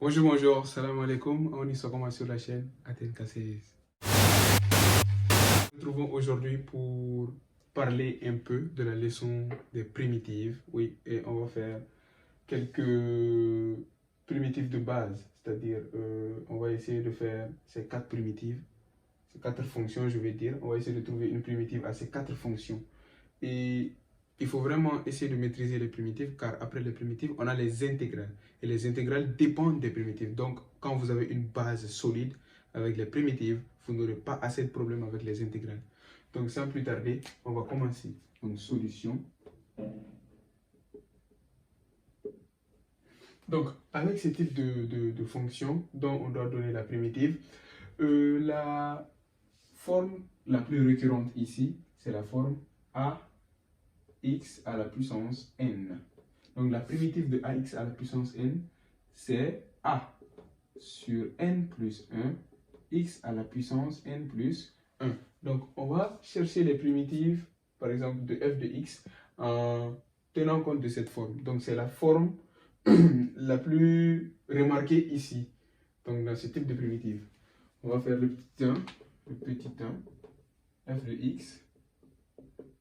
Bonjour, salam alaikum, on y se commence sur la chaîne Athènes KCS. Nous nous retrouvons aujourd'hui pour parler un peu de la leçon des primitives. Oui, et on va faire quelques primitives de base, c'est-à-dire on va essayer de faire ces quatre primitives, ces quatre fonctions, je vais dire. On va essayer de trouver une primitive à ces quatre fonctions. Et il faut vraiment essayer de maîtriser les primitives car après les primitives, on a les intégrales. Et les intégrales dépendent des primitives. Donc, quand vous avez une base solide avec les primitives, vous n'aurez pas assez de problèmes avec les intégrales. Donc, sans plus tarder, on va commencer. Donc, solution. Donc, avec ce type de fonction dont on doit donner la primitive, la forme la plus récurrente ici, c'est la forme ax à la puissance n. Donc la primitive de ax à la puissance n, c'est a sur n plus 1, x à la puissance n plus 1. Donc on va chercher les primitives, par exemple de f de x, en tenant compte de cette forme. Donc c'est la forme la plus remarquée ici, donc dans ce type de primitive. On va faire le petit 1, f de x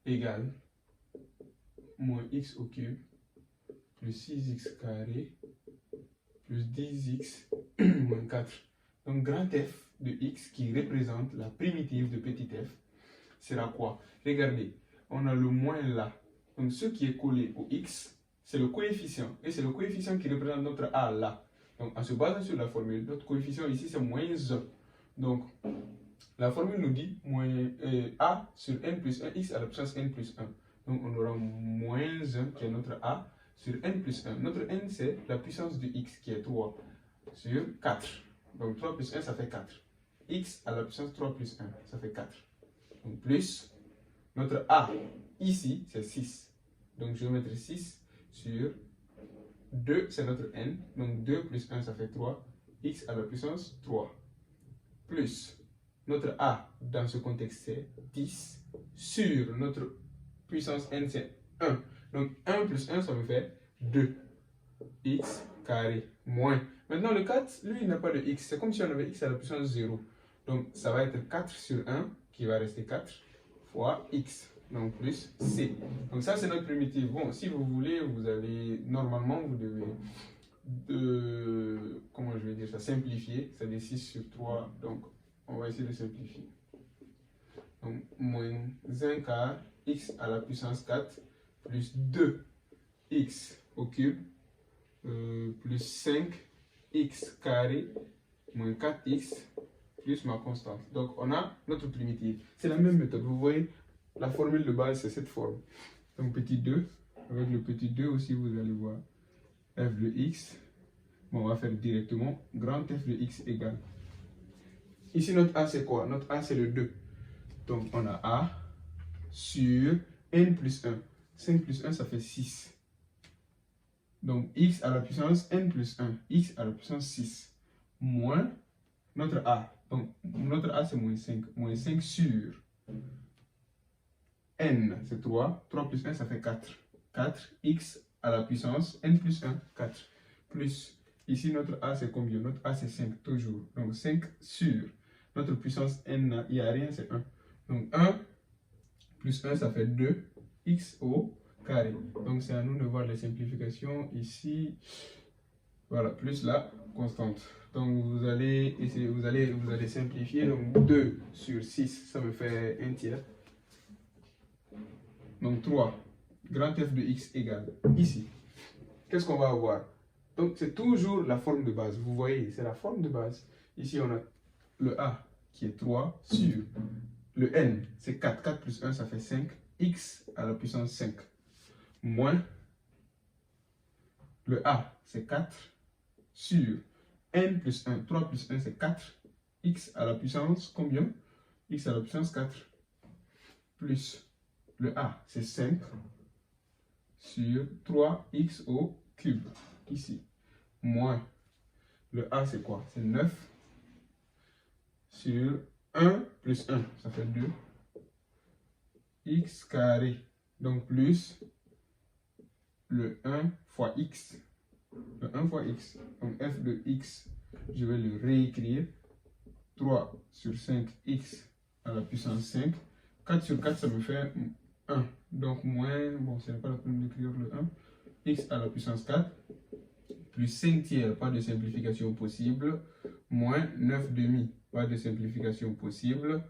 égale moins x au cube plus 6x carré plus 10x moins 4. Donc grand F de x qui représente la primitive de petit f sera quoi? Regardez, on a le moins là. Donc ce qui est collé au x, c'est le coefficient. Et c'est le coefficient qui représente notre a là. Donc en se basant sur la formule, notre coefficient ici c'est moins 1. Donc la formule nous dit moins a sur n plus 1, x à la puissance n plus 1. Donc on aura moins 1 qui est notre a sur n plus 1. Notre n c'est la puissance de x qui est 3 sur 4. Donc 3 plus 1 ça fait 4. X à la puissance 3 plus 1 ça fait 4. Donc plus notre a ici c'est 6. Donc je vais mettre 6 sur 2 c'est notre n. Donc 2 plus 1 ça fait 3. X à la puissance 3. Plus notre a dans ce contexte c'est 10 sur notre puissance n c'est 1. Donc 1 plus 1 ça me fait 2 x carré moins. Maintenant le 4 lui il n'a pas de x. C'est comme si on avait x à la puissance 0. Donc ça va être 4 sur 1 qui va rester 4 fois x. Donc plus c. Donc ça c'est notre primitive. Bon si vous voulez vous allez normalement vous devez comment je vais dire ça, simplifier. Ça fait 6 sur 3. Donc on va essayer de simplifier. Donc, moins 1 quart x à la puissance 4 plus 2x au cube plus 5x carré moins 4x plus ma constante. Donc, on a notre primitive. C'est la même méthode. Vous voyez, la formule de base, c'est cette forme. Donc, petit 2. Avec le petit 2 aussi, vous allez voir f de x. Bon, on va faire directement grand f de x égale. Ici, notre a, c'est quoi? Notre a, c'est le 2. Donc, on a a sur n plus 1. 5 plus 1, ça fait 6. Donc, x à la puissance n plus 1. X à la puissance 6. Moins notre a. Donc, notre a, c'est moins 5. Moins 5 sur n, c'est 3. 3 plus 1, ça fait 4. 4, x à la puissance n plus 1, 4. Plus, ici, notre a, c'est combien? Notre a, c'est 5, toujours. Donc, 5 sur notre puissance n, il n'y a rien, c'est 1. Donc 1 plus 1, ça fait 2, x au carré. Donc c'est à nous de voir les simplifications ici. Voilà, plus la constante. Donc vous allez essayer, vous allez simplifier. Donc 2 sur 6, ça me fait 1 tiers. Donc 3, grand f de x égale ici. Qu'est-ce qu'on va avoir? Donc c'est toujours la forme de base. Vous voyez, c'est la forme de base. Ici on a le a qui est 3 sur le n, c'est 4. 4 plus 1, ça fait 5. X à la puissance 5. Moins le a, c'est 4 sur n plus 1. 3 plus 1, c'est 4. X à la puissance combien? X à la puissance 4. Plus le a, c'est 5 sur 3x au cube. Ici. Moins le a, c'est quoi? C'est 9 sur 1 plus 1, ça fait 2. X carré. Donc plus le 1 fois x. Le 1 fois x. Donc f de x, je vais le réécrire. 3 sur 5, x à la puissance 5. 4 sur 4, ça me fait 1. Donc moins, bon, ce n'est pas la peine d'écrire le 1. X à la puissance 4. Plus 5 tiers, pas de simplification possible. Moins 9 demi, pas de simplification possible.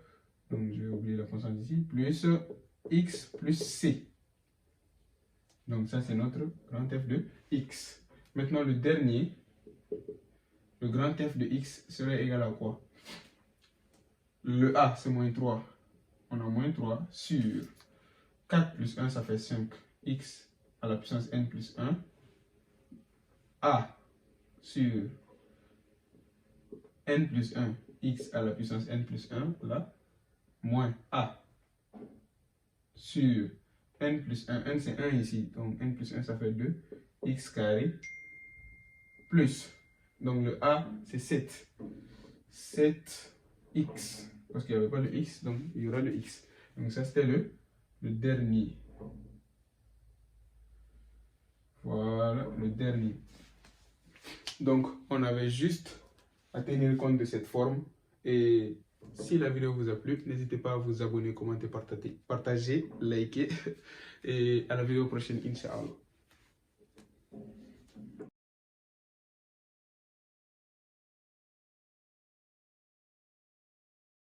Donc je vais oublier la constante ici. Plus x plus c. Donc ça, c'est notre grand F de x. Maintenant, le dernier, le grand F de x serait égal à quoi? Le a, c'est moins 3. On a moins 3 sur 4 plus 1, ça fait 5. X à la puissance n plus 1. A sur n plus 1, x à la puissance n plus 1, là. Moins a sur n plus 1. N, c'est 1 ici. Donc, n plus 1, ça fait 2. X carré plus. Donc, le a, c'est 7. 7x. Parce qu'il n'y avait pas de x, donc il y aura le x. Donc, ça, c'était le dernier. Voilà, le dernier. Donc, on avait juste à tenir compte de cette forme. Et si la vidéo vous a plu, n'hésitez pas à vous abonner, commenter, partager, liker. Et à la vidéo prochaine, Inch'Allah.